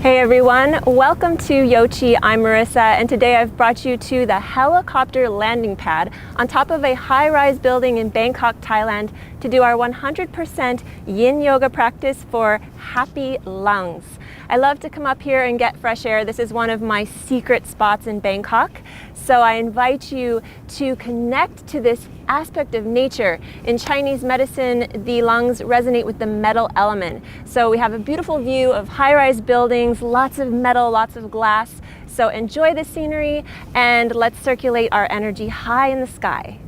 Hey everyone, welcome to Yoqi. I'm Marisa, and today I've brought you to the helicopter landing pad on top of a high-rise building in Bangkok, Thailand to do our 100% Yin Yoga practice for happy lungs. I love to come up here and get fresh air. This is one of my secret spots in Bangkok. So I invite you to connect to this aspect of nature. In Chinese medicine, the lungs resonate with the metal element. So we have a beautiful view of high-rise buildings, lots of metal, lots of glass. So enjoy the scenery and let's circulate our energy high in the sky.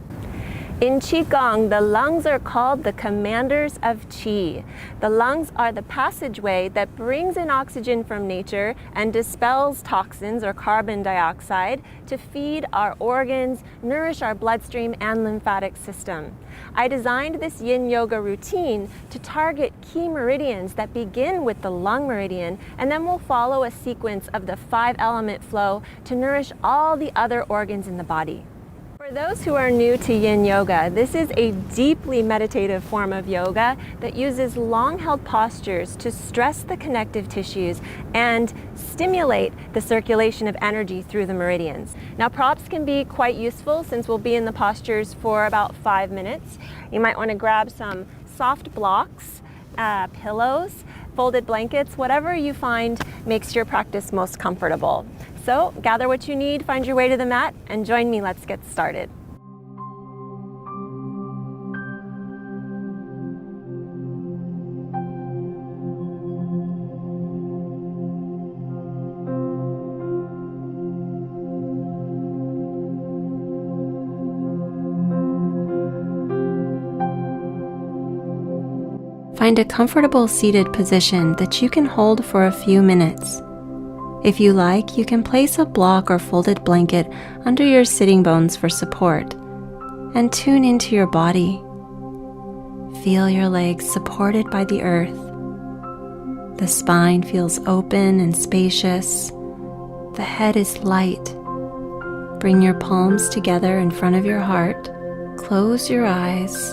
In Qigong, the lungs are called the commanders of Qi. The lungs are the passageway that brings in oxygen from nature and dispels toxins or carbon dioxide to feed our organs, nourish our bloodstream and lymphatic system. I designed this Yin Yoga routine to target key meridians that begin with the lung meridian, and then we'll follow a sequence of the 5-element flow to nourish all the other organs in the body. For those who are new to Yin Yoga, this is a deeply meditative form of yoga that uses long-held postures to stress the connective tissues and stimulate the circulation of energy through the meridians. Now, props can be quite useful since we'll be in the postures for about 5 minutes. You might want to grab some soft blocks, pillows, folded blankets, whatever you find makes your practice most comfortable. So gather what you need, find your way to the mat, and join me. Let's get started. Find a comfortable seated position that you can hold for a few minutes. If you like, you can place a block or folded blanket under your sitting bones for support, and tune into your body. Feel your legs supported by the earth. The spine feels open and spacious. The head is light. Bring your palms together in front of your heart. Close your eyes,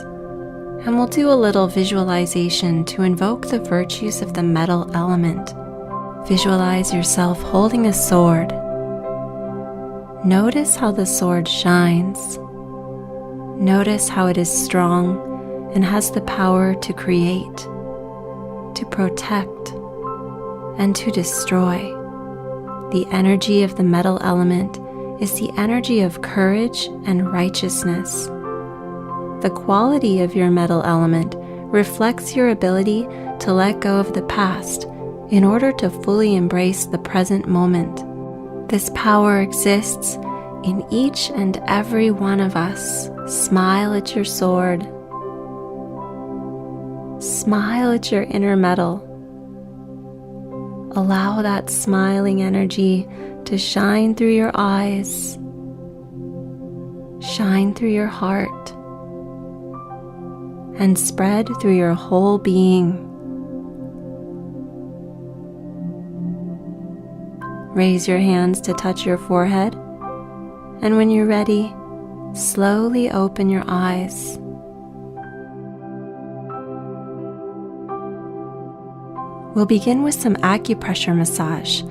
and we'll do a little visualization to invoke the virtues of the metal element. Visualize yourself holding a sword. Notice how the sword shines. Notice how it is strong and has the power to create, to protect, and to destroy. The energy of the metal element is the energy of courage and righteousness. The quality of your metal element reflects your ability to let go of the past in order to fully embrace the present moment. This power exists in each and every one of us. Smile at your sword. Smile at your inner metal. Allow that smiling energy to shine through your eyes, shine through your heart, and spread through your whole being. Raise your hands to touch your forehead, and when you're ready, slowly open your eyes. We'll begin with some acupressure massage.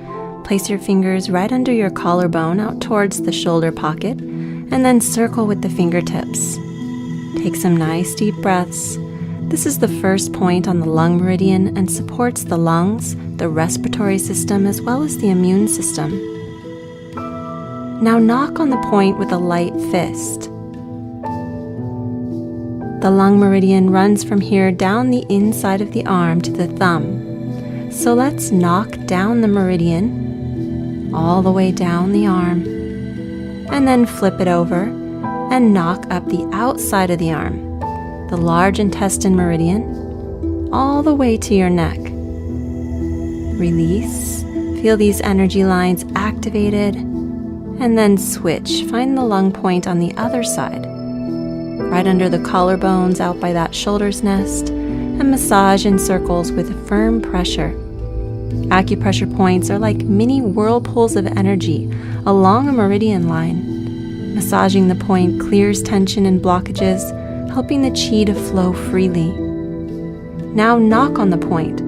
Place your fingers right under your collarbone out towards the shoulder pocket, and then circle with the fingertips. Take some nice deep breaths. This is the first point on the lung meridian and supports the lungs, the respiratory system, as well as the immune system. Now knock on the point with a light fist. The lung meridian runs from here down the inside of the arm to the thumb. So let's knock down the meridian all the way down the arm, and then flip it over and knock up the outside of the arm, the large intestine meridian, all the way to your neck. Release. Feel these energy lines activated, and then switch. Find the lung point on the other side, right under the collarbones out by that shoulder's nest, and massage in circles with firm pressure. Acupressure points are like mini whirlpools of energy along a meridian line. Massaging the point clears tension and blockages, helping the qi to flow freely. Now knock on the point.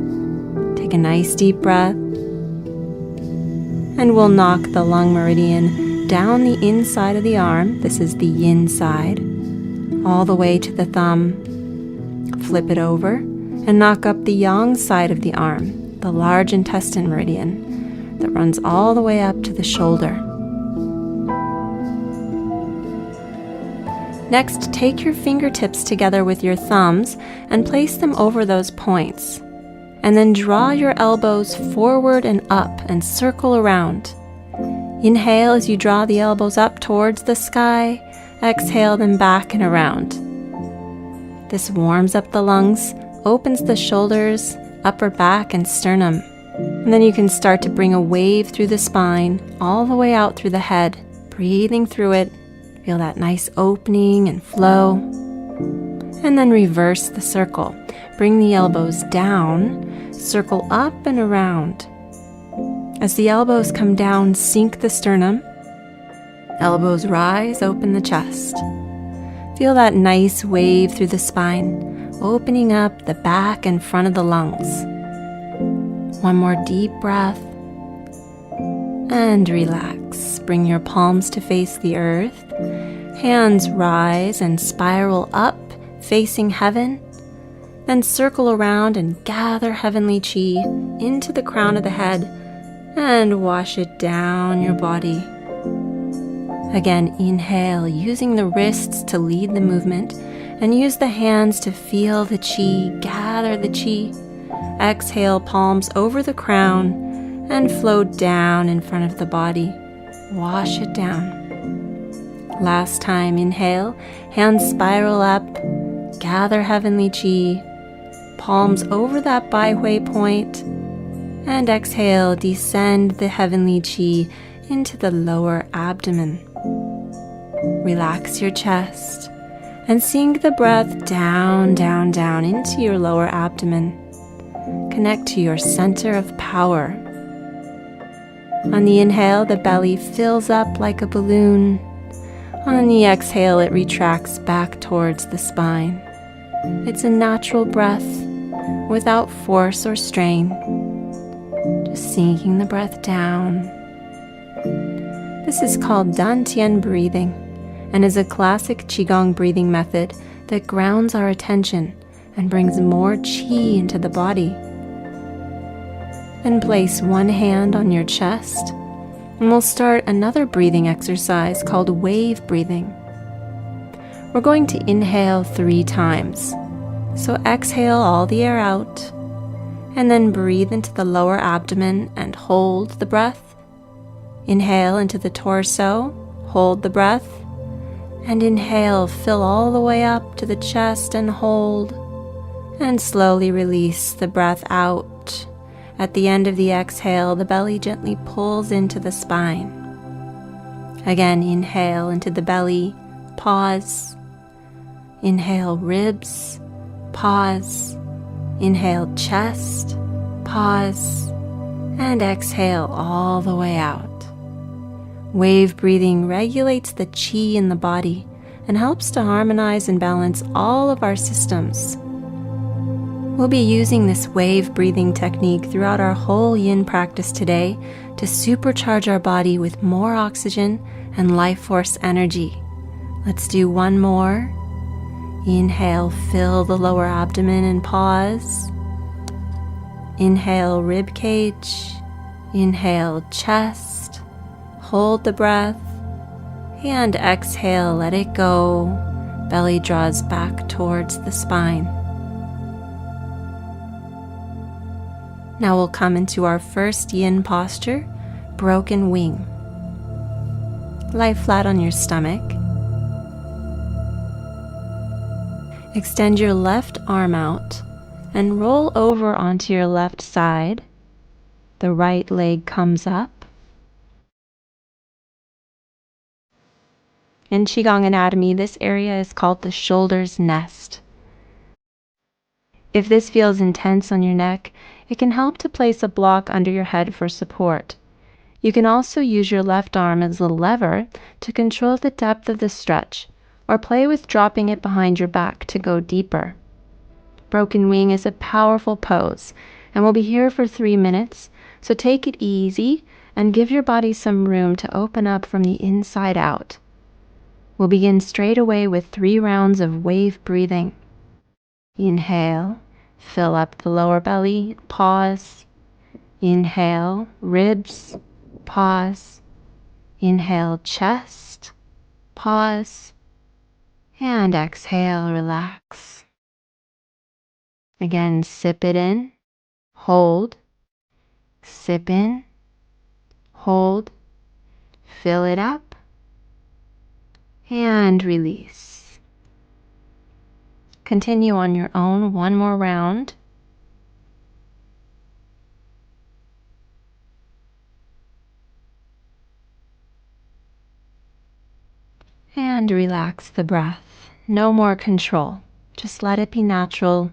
Take a nice deep breath And we'll knock the lung meridian down the inside of the arm. This is the yin side, all the way to the thumb. Flip it over and knock up the yang side of the arm, the large intestine meridian that runs all the way up to the shoulder. Next, take your fingertips together with your thumbs and place them over those points. And then draw your elbows forward and up and circle around. Inhale as you draw the elbows up towards the sky. Exhale them back and around. This warms up the lungs, opens the shoulders, upper back, and sternum. And then you can start to bring a wave through the spine, all the way out through the head, breathing through it. Feel that nice opening and flow. And then reverse the circle. Bring the elbows down, circle up and around. As the elbows come down, sink the sternum. Elbows rise, open the chest. Feel that nice wave through the spine, opening up the back and front of the lungs. One more deep breath. And relax. Bring your palms to face the earth. Hands rise and spiral up, facing heaven. Then circle around and gather heavenly chi into the crown of the head and wash it down your body. Again, inhale, using the wrists to lead the movement, and use the hands to feel the chi, gather the chi. Exhale, palms over the crown and flow down in front of the body. Wash it down. Last time, inhale, hands spiral up, gather heavenly chi, palms over that Bai Hui point, and exhale, descend the heavenly chi into the lower abdomen. Relax your chest and sink the breath down, down, down into your lower abdomen. Connect to your center of power. On the inhale, the belly fills up like a balloon. On the exhale, it retracts back towards the spine. It's a natural breath without force or strain. Just sinking the breath down. This is called Dantian breathing and is a classic Qigong breathing method that grounds our attention and brings more qi into the body. Then place one hand on your chest and we'll start another breathing exercise called wave breathing. We're going to inhale 3 times. So exhale all the air out and then breathe into the lower abdomen and hold the breath. Inhale into the torso, hold the breath, and inhale, fill all the way up to the chest and hold, and slowly release the breath out. At the end of the exhale, the belly gently pulls into the spine. Again, inhale into the belly, pause. Inhale ribs, pause. Inhale chest, pause. And exhale all the way out. Wave breathing regulates the qi in the body and helps to harmonize and balance all of our systems. We'll be using this wave breathing technique throughout our whole yin practice today to supercharge our body with more oxygen and life force energy. Let's do one more. Inhale, fill the lower abdomen and pause. Inhale, rib cage. Inhale, chest. Hold the breath. And exhale, let it go. Belly draws back towards the spine. Now we'll come into our first yin posture, broken wing. Lie flat on your stomach. Extend your left arm out and roll over onto your left side. The right leg comes up. In Qigong anatomy, this area is called the shoulder's nest. If this feels intense on your neck, it can help to place a block under your head for support. You can also use your left arm as a lever to control the depth of the stretch, or play with dropping it behind your back to go deeper. Broken wing is a powerful pose, and we'll be here for 3 minutes, So take it easy and give your body some room to open up from the inside out. We'll begin straight away with 3 rounds of wave breathing. Inhale, fill up the lower belly, pause. Inhale, ribs, pause. Inhale, chest, pause. And exhale, relax. Again, sip it in, hold, sip in, hold, fill it up, and release. Continue on your own, 1 more round. And relax the breath. No more control. Just let it be natural.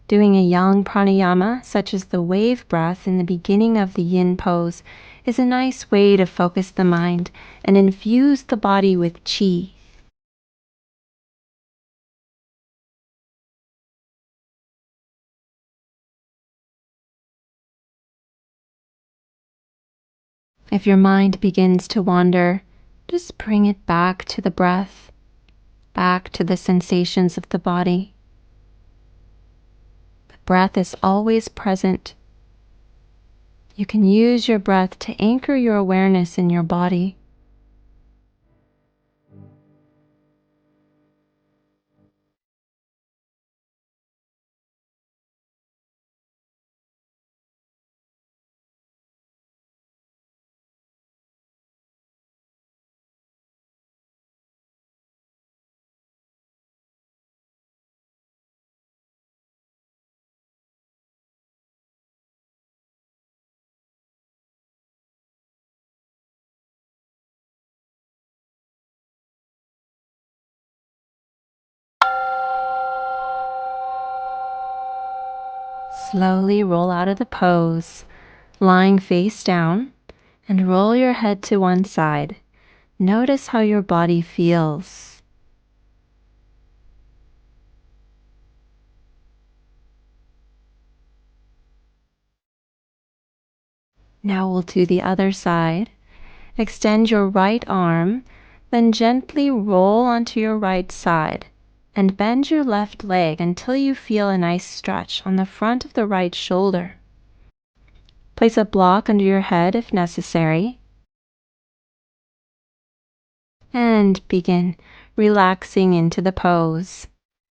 Doing a yang pranayama, such as the wave breath in the beginning of the yin pose, is a nice way to focus the mind and infuse the body with qi. If your mind begins to wander, just bring it back to the breath, back to the sensations of the body. The breath is always present. You can use your breath to anchor your awareness in your body. Slowly roll out of the pose, lying face down, and roll your head to one side. Notice how your body feels. Now we'll do the other side. Extend your right arm, then gently roll onto your right side and bend your left leg until you feel a nice stretch on the front of the right shoulder. Place a block under your head if necessary. And begin relaxing into the pose,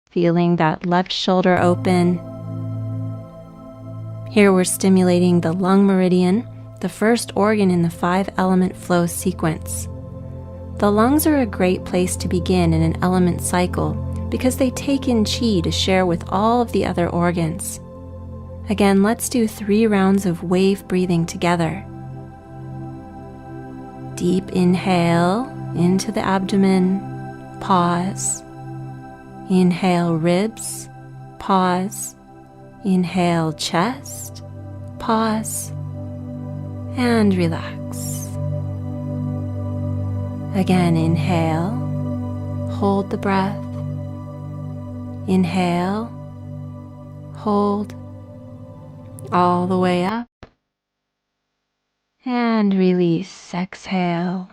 feeling that left shoulder open. Here we're stimulating the lung meridian, the first organ in the 5-element flow sequence. The lungs are a great place to begin in an element cycle because they take in qi to share with all of the other organs. Again, let's do 3 rounds of wave breathing together. Deep inhale into the abdomen, pause. Inhale ribs, pause. Inhale chest, pause, and relax. Again, inhale, hold the breath. Inhale, hold, all the way up, and release, exhale.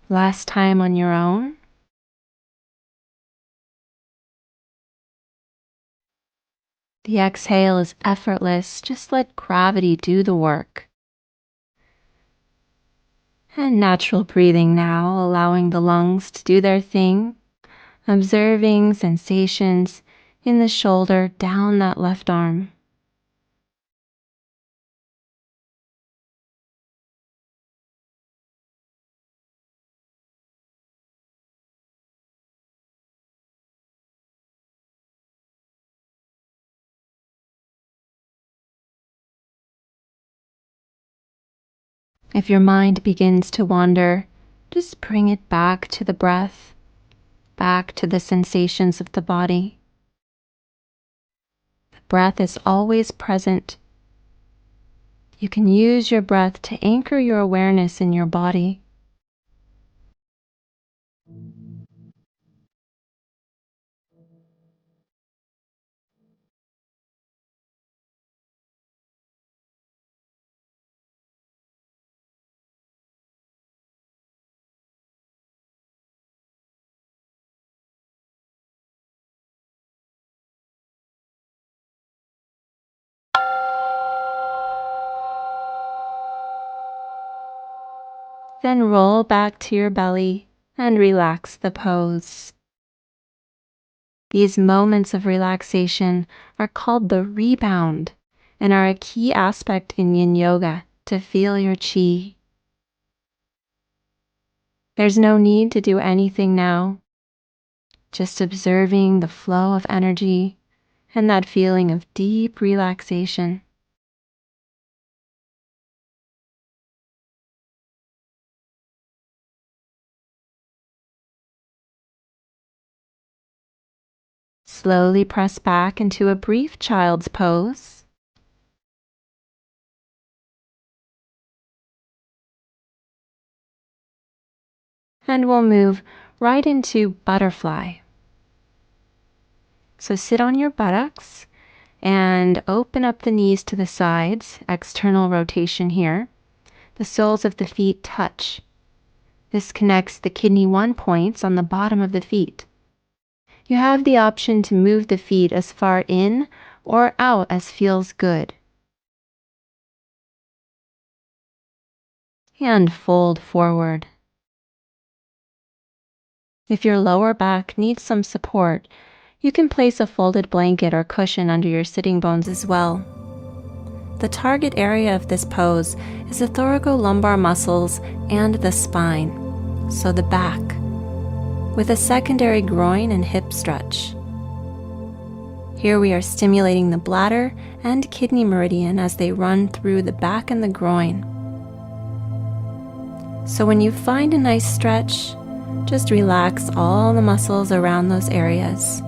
Last time on your own. The exhale is effortless, just let gravity do the work. And natural breathing now, allowing the lungs to do their thing, observing sensations in the shoulder down that left arm. If your mind begins to wander, just bring it back to the breath, back to the sensations of the body. The breath is always present. You can use your breath to anchor your awareness in your body. Then roll back to your belly and relax the pose. These moments of relaxation are called the rebound and are a key aspect in Yin Yoga to feel your qi. There's no need to do anything now, just observing the flow of energy and that feeling of deep relaxation. Slowly press back into a brief child's pose. And we'll move right into butterfly. So sit on your buttocks and open up the knees to the sides, external rotation here. The soles of the feet touch. This connects the kidney 1 points on the bottom of the feet. You have the option to move the feet as far in or out as feels good. And fold forward. If your lower back needs some support, you can place a folded blanket or cushion under your sitting bones as well. The target area of this pose is the thoracolumbar muscles and the spine, so the back, with a secondary groin and hip stretch. Here we are stimulating the bladder and kidney meridian as they run through the back and the groin. So when you find a nice stretch, just relax all the muscles around those areas.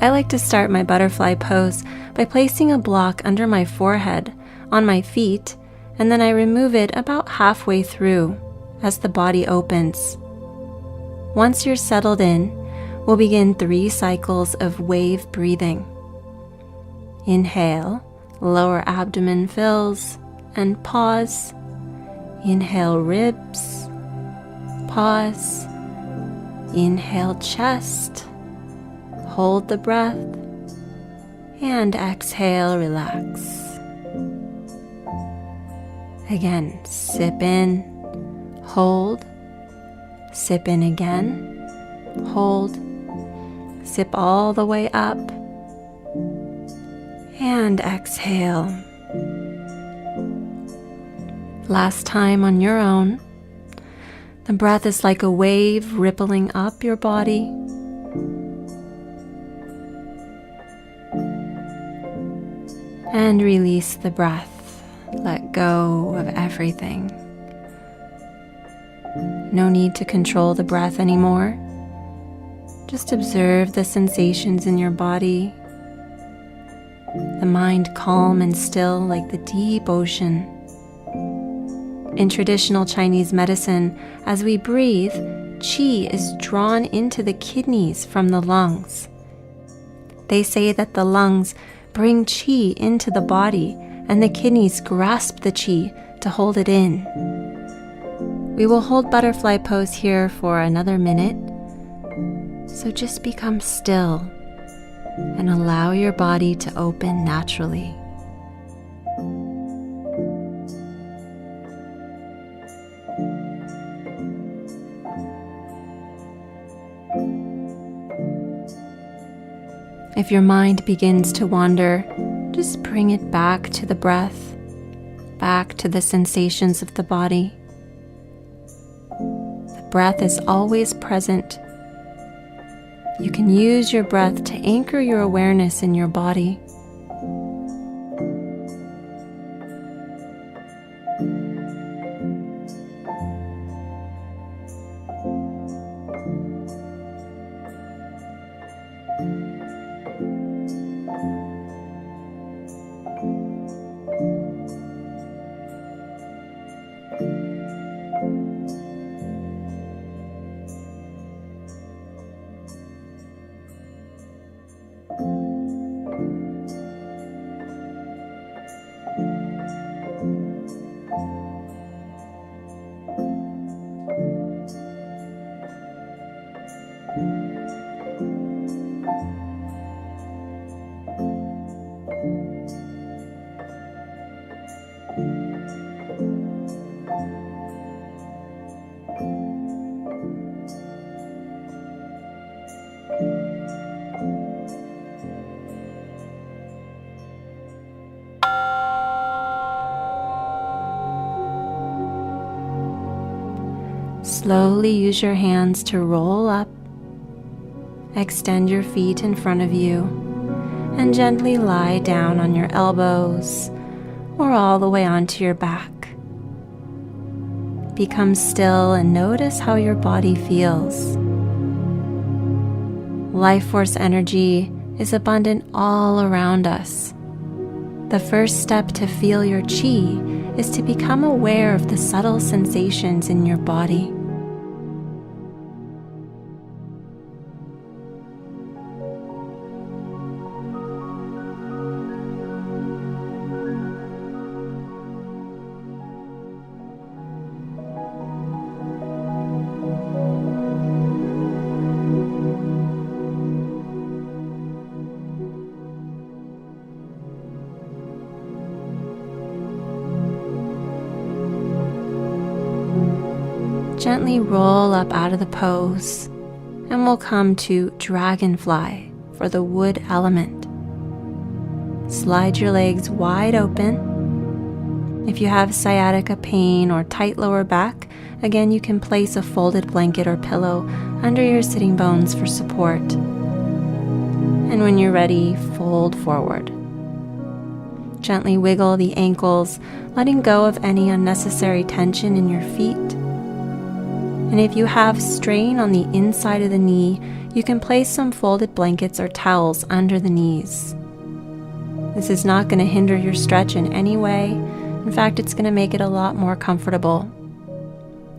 I like to start my butterfly pose by placing a block under my forehead, on my feet, and then I remove it about halfway through as the body opens. Once you're settled in, we'll begin 3 cycles of wave breathing. Inhale, lower abdomen fills, and pause. Inhale, ribs, pause. Inhale, chest, hold the breath, and exhale, relax. Again, sip in, hold, sip in again, hold, sip all the way up, and exhale. Last time on your own. The breath is like a wave rippling up your body. And release the breath. Let go of everything. No need to control the breath anymore. Just observe the sensations in your body. The mind calm and still like the deep ocean. In traditional Chinese medicine, as we breathe, qi is drawn into the kidneys from the lungs. They say that the lungs bring qi into the body and the kidneys grasp the qi to hold it in. We will hold butterfly pose here for another minute, so just become still and allow your body to open naturally. If your mind begins to wander, just bring it back to the breath, back to the sensations of the body. The breath is always present. You can use your breath to anchor your awareness in your body. Slowly use your hands to roll up. Extend your feet in front of you and gently lie down on your elbows or all the way onto your back. Become still and notice how your body feels. Life force energy is abundant all around us. The first step to feel your qi is to become aware of the subtle sensations in your body. Gently roll up out of the pose, and we'll come to dragonfly for the wood element. Slide your legs wide open. If you have sciatica pain or tight lower back, again you can place a folded blanket or pillow under your sitting bones for support. And when you're ready, fold forward. Gently wiggle the ankles, letting go of any unnecessary tension in your feet. And if you have strain on the inside of the knee, you can place some folded blankets or towels under the knees. This is not going to hinder your stretch in any way. In fact, it's going to make it a lot more comfortable.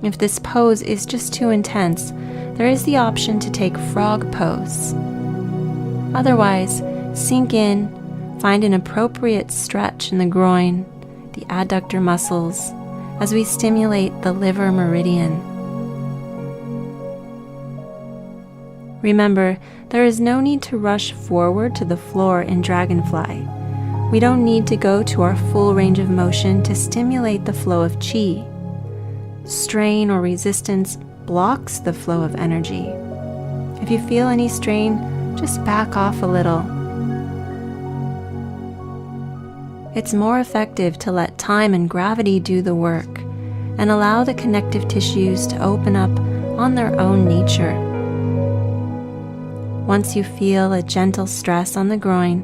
If this pose is just too intense, there is the option to take frog pose. Otherwise, sink in, find an appropriate stretch in the groin, the adductor muscles, as we stimulate the liver meridian. Remember, there is no need to rush forward to the floor in dragonfly. We don't need to go to our full range of motion to stimulate the flow of qi. Strain or resistance blocks the flow of energy. If you feel any strain, just back off a little. It's more effective to let time and gravity do the work and allow the connective tissues to open up on their own nature. Once you feel a gentle stress on the groin,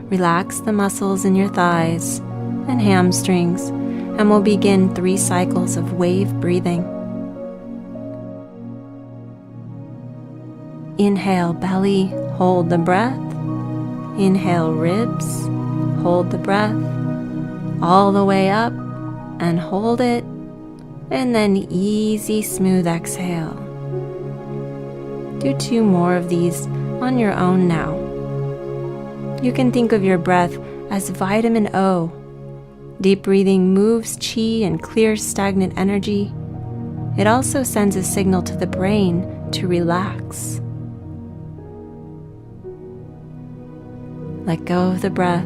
relax the muscles in your thighs and hamstrings, and we'll begin 3 cycles of wave breathing. Inhale belly, hold the breath. Inhale ribs, hold the breath. All the way up and hold it, and then easy, smooth exhale. Do 2 more of these on your own now. You can think of your breath as vitamin O. Deep breathing moves qi and clears stagnant energy. It also sends a signal to the brain to relax. Let go of the breath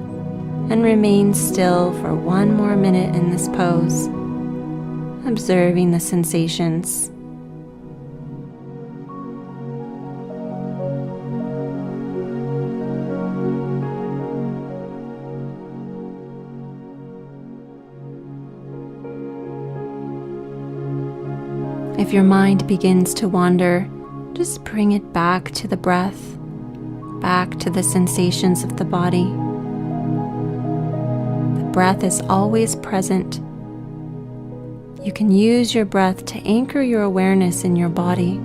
and remain still for 1 more minute in this pose, observing the sensations. If your mind begins to wander, just bring it back to the breath, back to the sensations of the body. The breath is always present. You can use your breath to anchor your awareness in your body.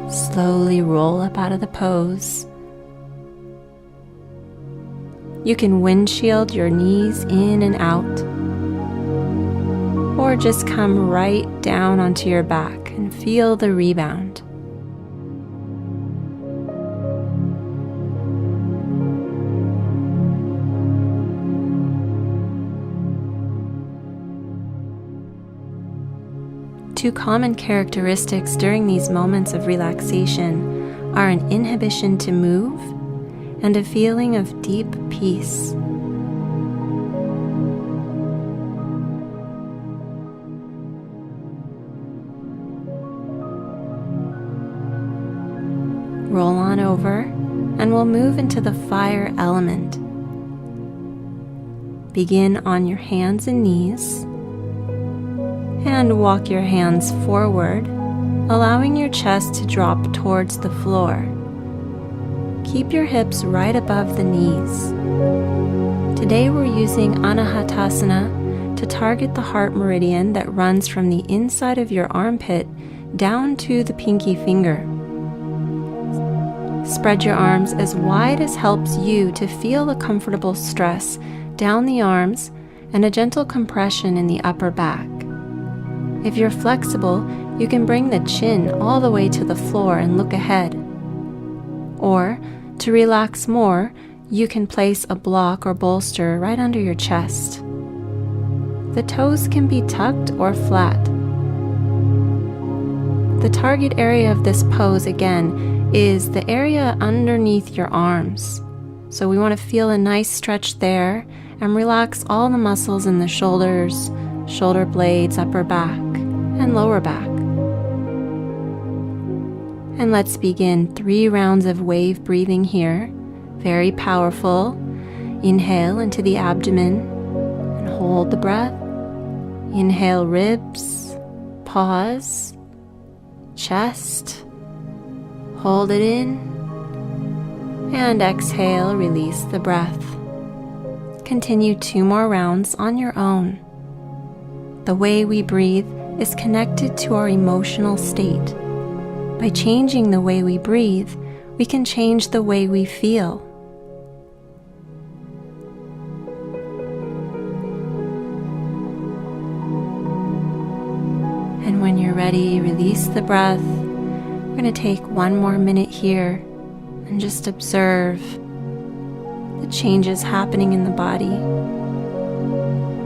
Slowly roll up out of the pose. You can windshield your knees in and out, or just come right down onto your back and feel the rebound. Two common characteristics during these moments of relaxation are an inhibition to move and a feeling of deep peace. Roll on over and we'll move into the fire element. Begin on your hands and knees and walk your hands forward, allowing your chest to drop towards the floor. Keep your hips right above the knees. Today we're using Anahatasana to target the heart meridian that runs from the inside of your armpit down to the pinky finger. Spread your arms as wide as helps you to feel a comfortable stress down the arms and a gentle compression in the upper back. If you're flexible, you can bring the chin all the way to the floor and look ahead. Or, to relax more, you can place a block or bolster right under your chest. The toes can be tucked or flat. The target area of this pose, again, is the area underneath your arms. So we want to feel a nice stretch there and relax all the muscles in the shoulders, shoulder blades, upper back, and lower back. And let's begin 3 rounds of wave breathing here. Very powerful. Inhale into the abdomen and hold the breath. Inhale ribs, pause, chest, hold it in, and exhale, release the breath. Continue 2 more rounds on your own. The way we breathe is connected to our emotional state. By changing the way we breathe, we can change the way we feel. And when you're ready, release the breath. We're going to take 1 more minute here and just observe the changes happening in the body.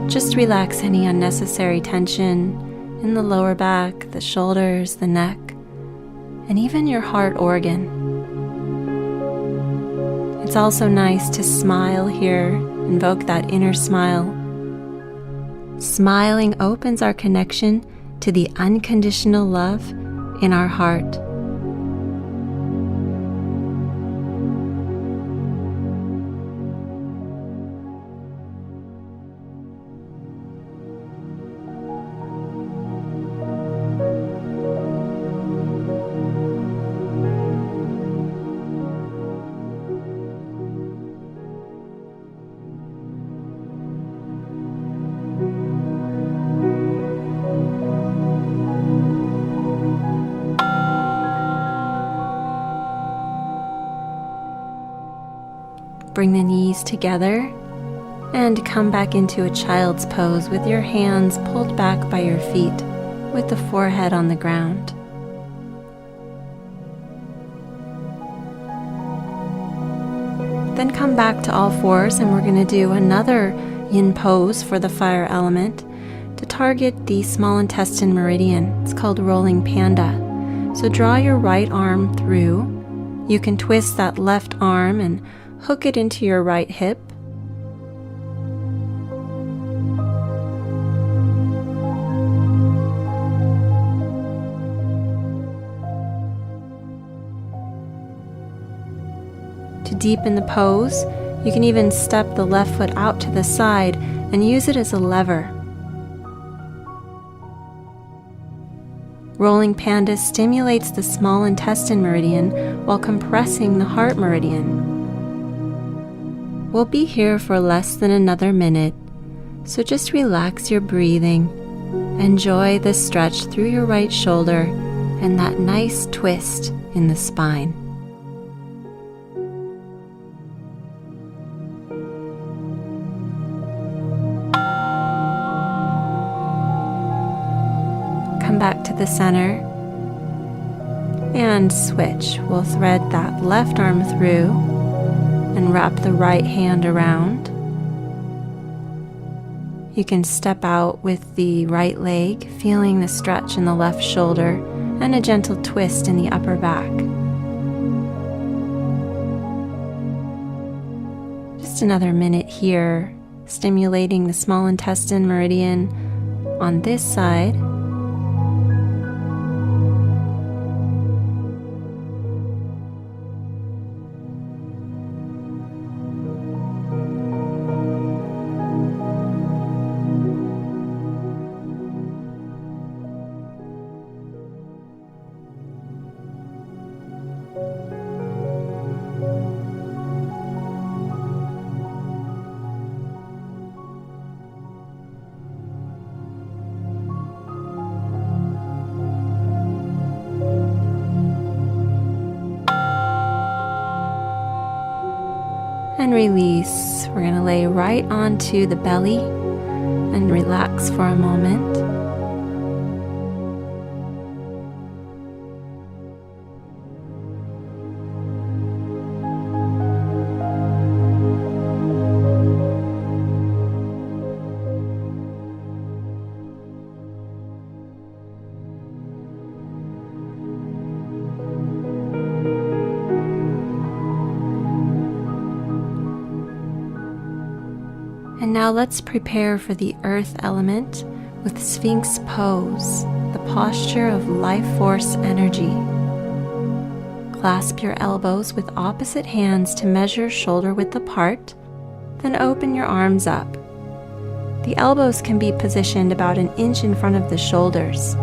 Just relax any unnecessary tension in the lower back, the shoulders, the neck, and even your heart organ. It's also nice to smile here, invoke that inner smile. Smiling opens our connection to the unconditional love in our heart. Bring the knees together and come back into a child's pose with your hands pulled back by your feet with the forehead on the ground. Then come back to all fours and we're going to do another yin pose for the fire element to target the small intestine meridian. It's called rolling panda. So draw your right arm through. You can twist that left arm and hook it into your right hip. To deepen the pose, you can even step the left foot out to the side and use it as a lever. Rolling panda stimulates the small intestine meridian while compressing the heart meridian. We'll be here for less than another minute, so just relax your breathing. Enjoy the stretch through your right shoulder and that nice twist in the spine. Come back to the center and switch. We'll thread that left arm through and wrap the right hand around. You can step out with the right leg, feeling the stretch in the left shoulder and a gentle twist in the upper back. Just another minute here, stimulating the small intestine meridian on this side. And release. We're going to lay right onto the belly and relax for a moment. And now let's prepare for the earth element with Sphinx pose, the posture of life force energy. Clasp your elbows with opposite hands to measure shoulder width apart, then open your arms up. The elbows can be positioned about an inch in front of the shoulders.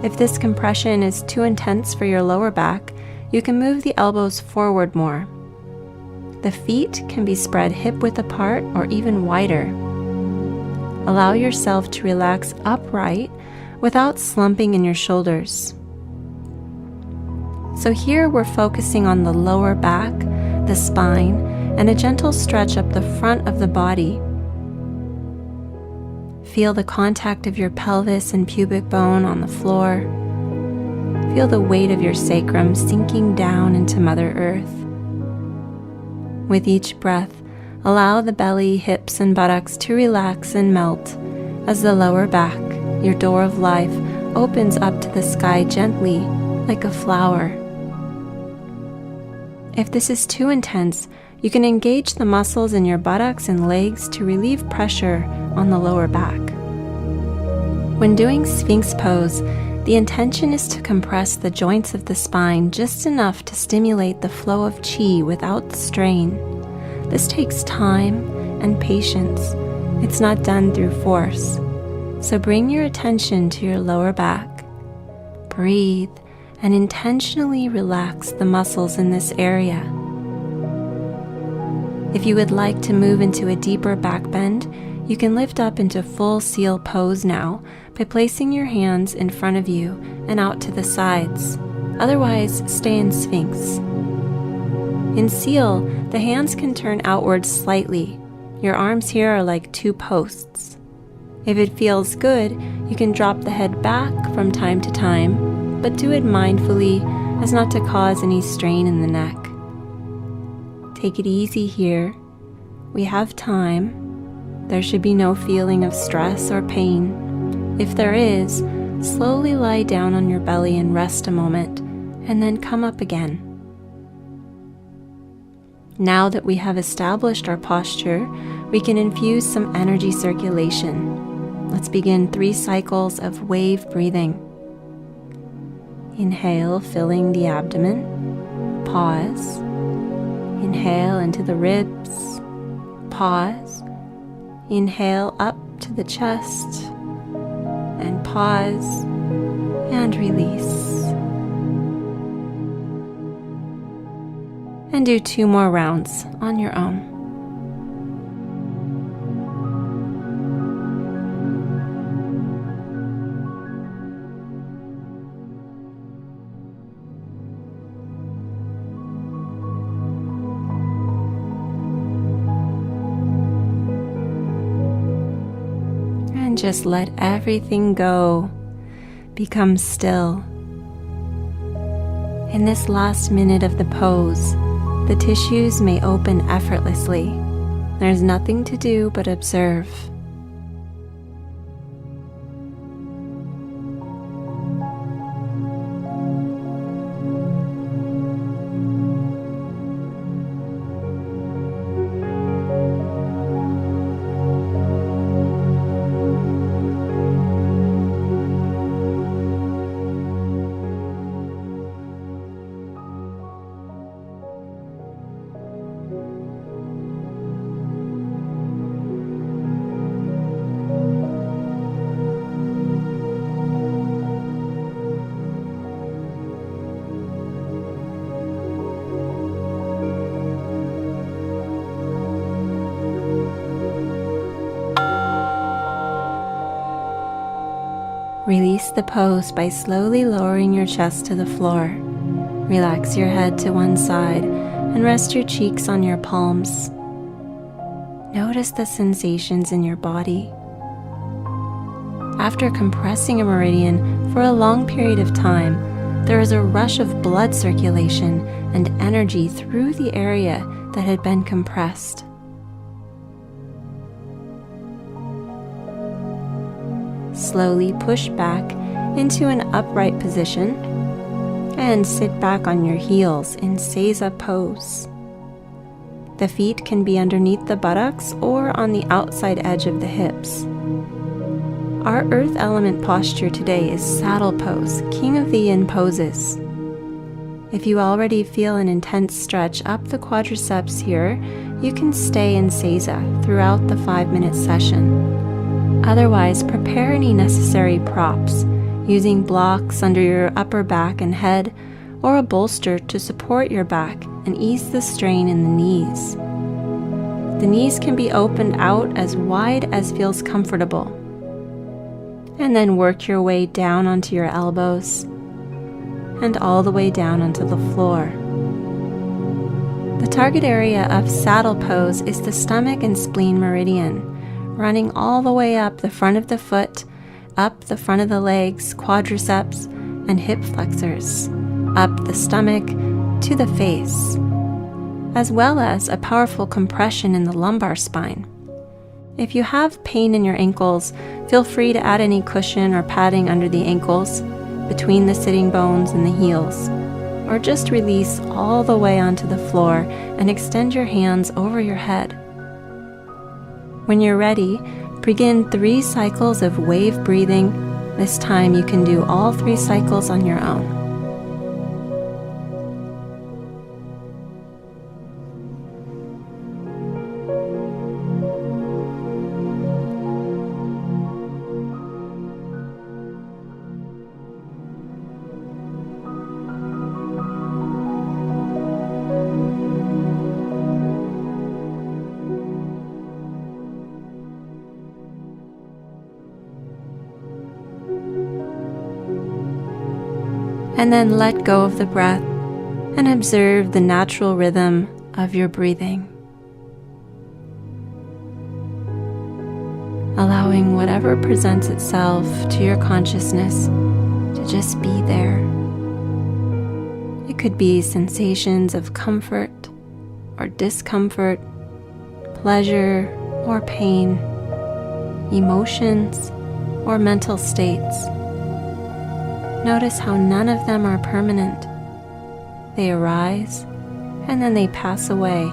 If this compression is too intense for your lower back, you can move the elbows forward more. The feet can be spread hip width apart or even wider. Allow yourself to relax upright without slumping in your shoulders. So here we're focusing on the lower back, the spine, and a gentle stretch up the front of the body. Feel the contact of your pelvis and pubic bone on the floor. Feel the weight of your sacrum sinking down into Mother Earth. With each breath, allow the belly, hips, and buttocks to relax and melt as the lower back, your door of life, opens up to the sky gently like a flower. If this is too intense, you can engage the muscles in your buttocks and legs to relieve pressure on the lower back. When doing Sphinx pose, the intention is to compress the joints of the spine just enough to stimulate the flow of qi without strain. This takes time and patience. It's not done through force. So bring your attention to your lower back. Breathe and intentionally relax the muscles in this area. If you would like to move into a deeper back bend, you can lift up into full seal pose now by placing your hands in front of you and out to the sides. Otherwise, stay in Sphinx. In seal, the hands can turn outwards slightly. Your arms here are like two posts. If it feels good, you can drop the head back from time to time, but do it mindfully as not to cause any strain in the neck. Take it easy here. We have time. There should be no feeling of stress or pain. If there is, slowly lie down on your belly and rest a moment, and then come up again. Now that we have established our posture, we can infuse some energy circulation. Let's begin 3 cycles of wave breathing. Inhale, filling the abdomen. Pause. Inhale into the ribs. Pause. Inhale up to the chest. And pause and release. And do 2 more rounds on your own. And just let everything go. Become still. In this last minute of the pose, the tissues may open effortlessly. There's nothing to do but observe. Release the pose by slowly lowering your chest to the floor. Relax your head to one side and rest your cheeks on your palms. Notice the sensations in your body. After compressing a meridian for a long period of time, there is a rush of blood circulation and energy through the area that had been compressed. Slowly push back into an upright position and sit back on your heels in Seiza pose. The feet can be underneath the buttocks or on the outside edge of the hips. Our earth element posture today is saddle pose, king of the yin poses. If you already feel an intense stretch up the quadriceps here, you can stay in Seiza throughout the 5-minute session. Otherwise, prepare any necessary props, using blocks under your upper back and head, or a bolster to support your back and ease the strain in the knees. The knees can be opened out as wide as feels comfortable. And then work your way down onto your elbows and all the way down onto the floor. The target area of saddle pose is the stomach and spleen meridian, running all the way up the front of the foot, up the front of the legs, quadriceps, and hip flexors, up the stomach to the face, as well as a powerful compression in the lumbar spine. If you have pain in your ankles, feel free to add any cushion or padding under the ankles, between the sitting bones and the heels, or just release all the way onto the floor and extend your hands over your head. When you're ready, begin 3 cycles of wave breathing. This time you can do all 3 cycles on your own. And then let go of the breath and observe the natural rhythm of your breathing. Allowing whatever presents itself to your consciousness to just be there. It could be sensations of comfort or discomfort, pleasure or pain, emotions or mental states. Notice how none of them are permanent. They arise and then they pass away.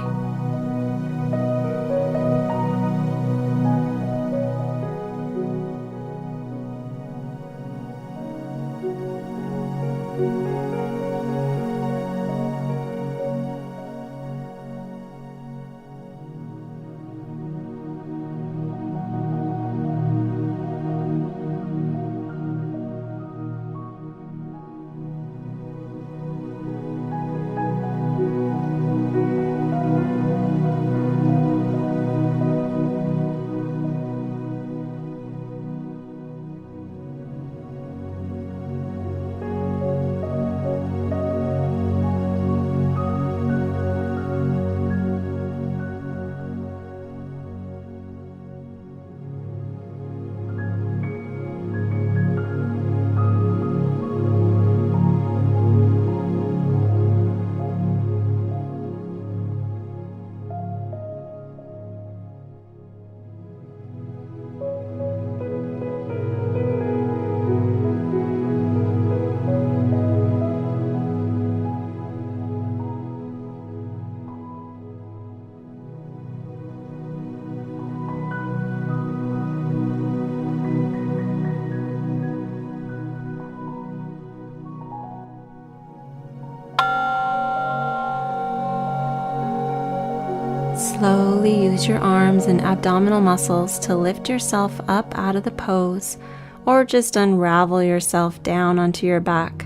Slowly use your arms and abdominal muscles to lift yourself up out of the pose, or just unravel yourself down onto your back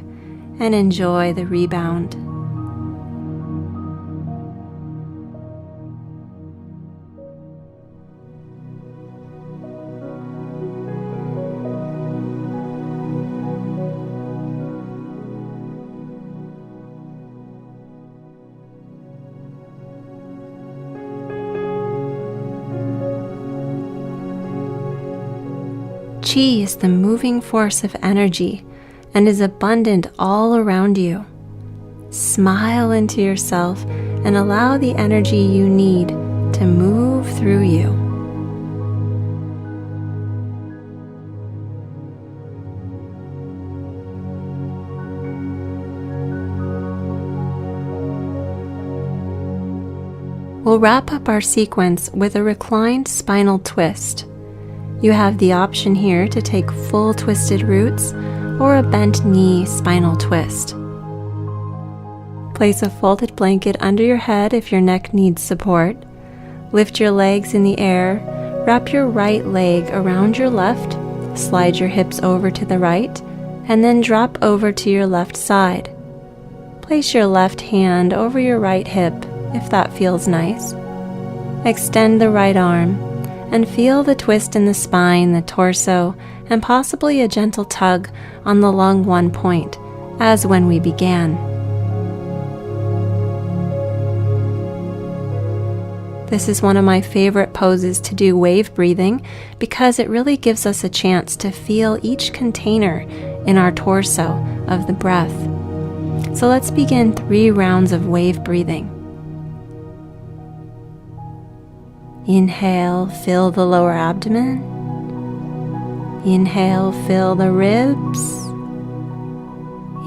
and enjoy the rebound. Qi is the moving force of energy and is abundant all around you. Smile into yourself and allow the energy you need to move through you. We'll wrap up our sequence with a reclined spinal twist. You have the option here to take full twisted roots or a bent knee spinal twist. Place a folded blanket under your head if your neck needs support. Lift your legs in the air, wrap your right leg around your left, slide your hips over to the right, and then drop over to your left side. Place your left hand over your right hip if that feels nice. Extend the right arm and feel the twist in the spine, the torso, and possibly a gentle tug on the lung 1 point, as when we began. This is one of my favorite poses to do wave breathing because it really gives us a chance to feel each container in our torso of the breath. So let's begin 3 rounds of wave breathing. Inhale, fill the lower abdomen. Inhale, fill the ribs.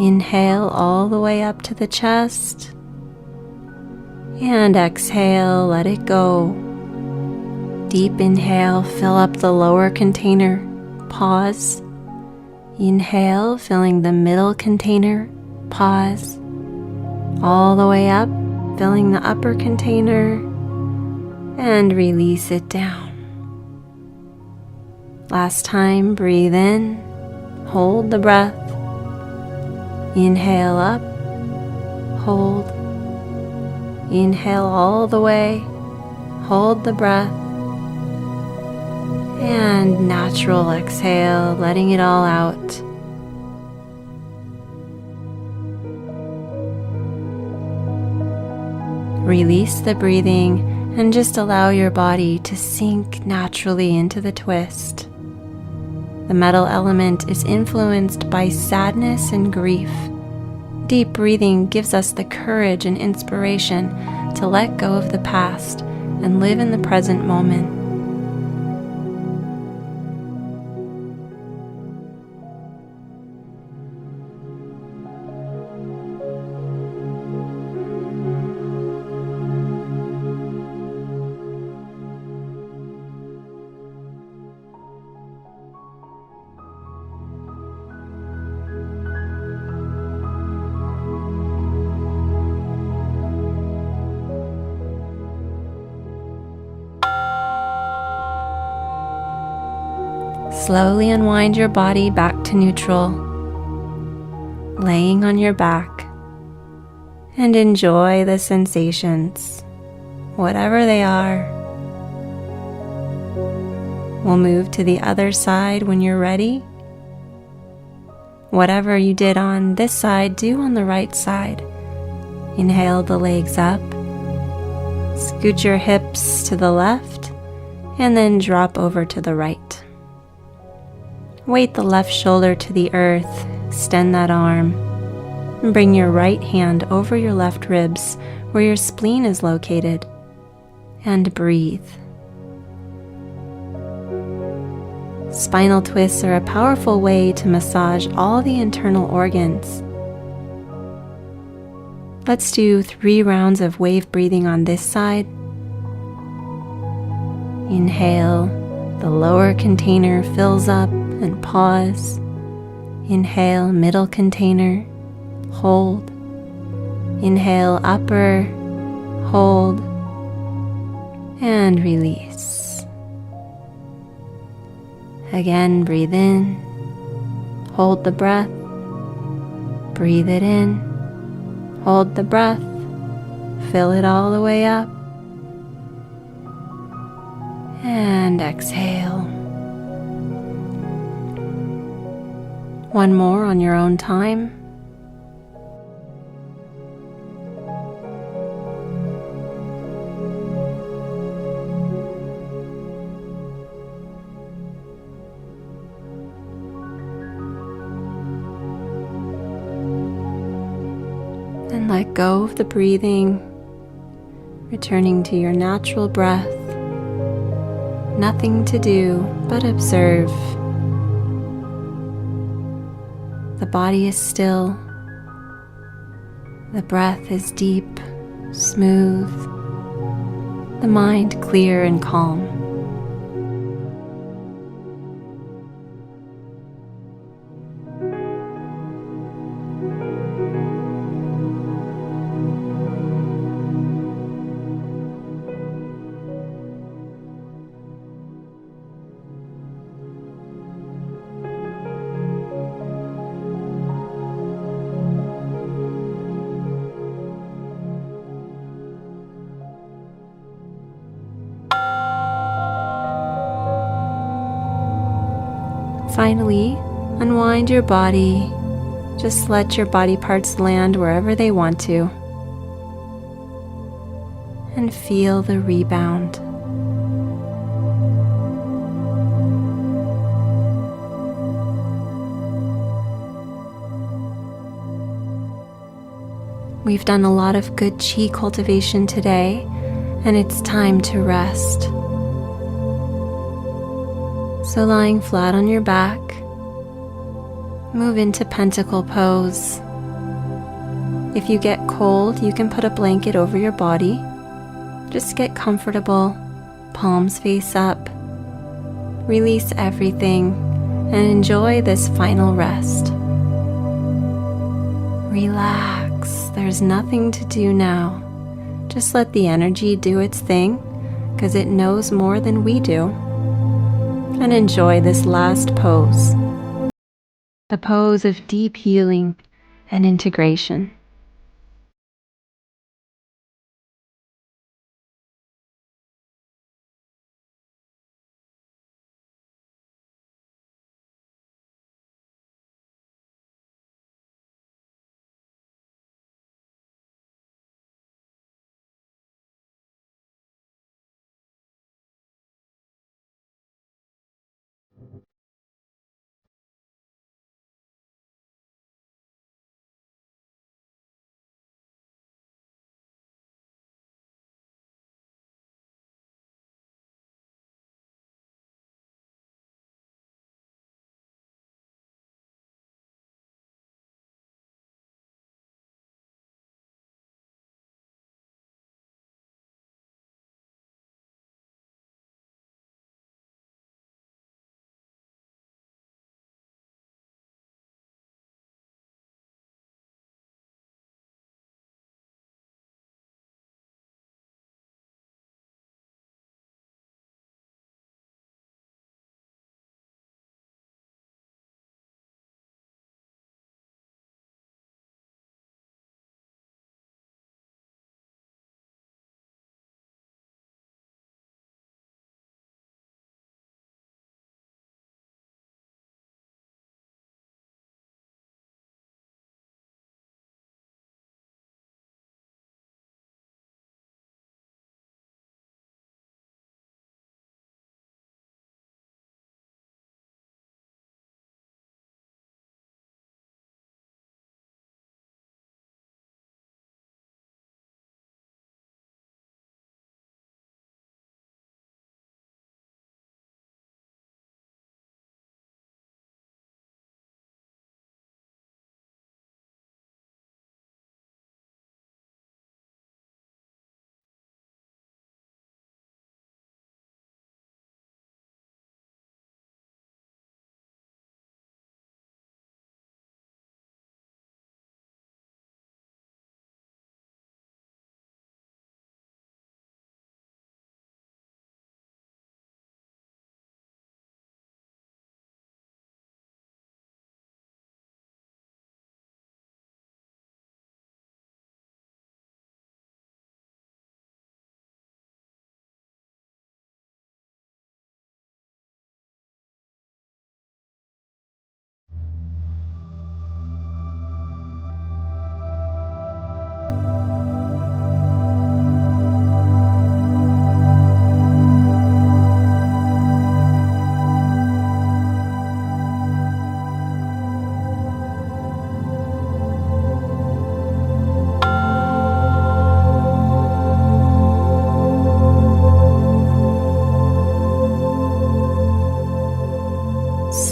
Inhale all the way up to the chest. And exhale, let it go. Deep inhale, fill up the lower container. Pause. Inhale, filling the middle container. Pause. All the way up, filling the upper container. And release it down. Last time, breathe in, hold the breath. Inhale up, hold. Inhale all the way, hold the breath. And natural exhale, letting it all out. Release the breathing and just allow your body to sink naturally into the twist. The metal element is influenced by sadness and grief. Deep breathing gives us the courage and inspiration to let go of the past and live in the present moment. Slowly unwind your body back to neutral, laying on your back, and enjoy the sensations, whatever they are. We'll move to the other side when you're ready. Whatever you did on this side, do on the right side. Inhale the legs up, scoot your hips to the left, and then drop over to the right. Weight the left shoulder to the earth, extend that arm, and bring your right hand over your left ribs where your spleen is located, and breathe. Spinal twists are a powerful way to massage all the internal organs. Let's do 3 rounds of wave breathing on this side. Inhale, the lower container fills up and pause. Inhale, middle container, hold. Inhale, upper, hold, and release. Again, breathe in, hold the breath, breathe it in, hold the breath, fill it all the way up, and exhale. One more on your own time. let go of the breathing, returning to your natural breath. Nothing to do but observe. The body is still. The breath is deep, smooth. The mind clear and calm. Finally, unwind your body. Just let your body parts land wherever they want to. And feel the rebound. We've done a lot of good Qi cultivation today, and it's time to rest. So lying flat on your back, move into pentacle pose. If you get cold, you can put a blanket over your body. Just get comfortable, palms face up. Release everything and enjoy this final rest. Relax, there's nothing to do now. Just let the energy do its thing, because it knows more than we do. And enjoy this last pose, the pose of deep healing and integration.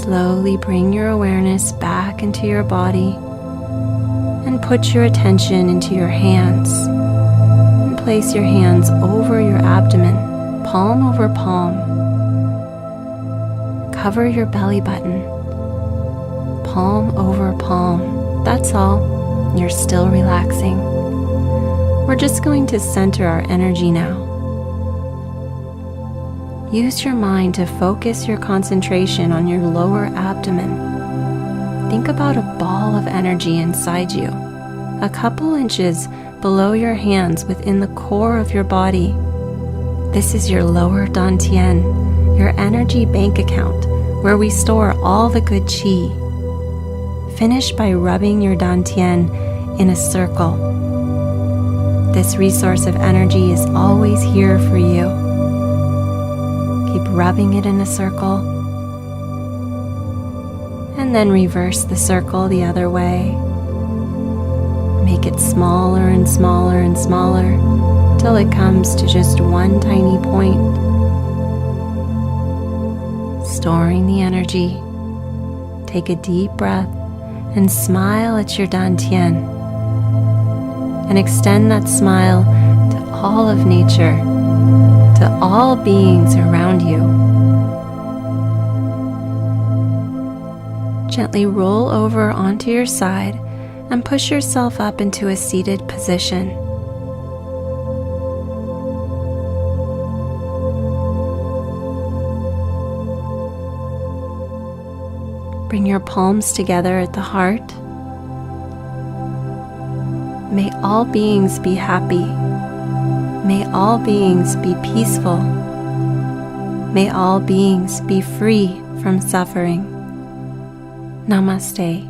Slowly bring your awareness back into your body and put your attention into your hands. And place your hands over your abdomen, palm over palm. Cover your belly button, palm over palm. That's all. You're still relaxing. We're just going to center our energy now. Use your mind to focus your concentration on your lower abdomen. Think about a ball of energy inside you, a couple inches below your hands within the core of your body. This is your lower dantian, your energy bank account, where we store all the good qi. Finish by rubbing your dantian in a circle. This resource of energy is always here for you. Keep rubbing it in a circle, and then reverse the circle the other way. Make it smaller and smaller and smaller till it comes to just one tiny point. Storing the energy, take a deep breath and smile at your dantian, and extend that smile to all of nature, to all beings around you. Gently roll over onto your side and push yourself up into a seated position. Bring your palms together at the heart. May all beings be happy. May all beings be peaceful. May all beings be free from suffering. Namaste.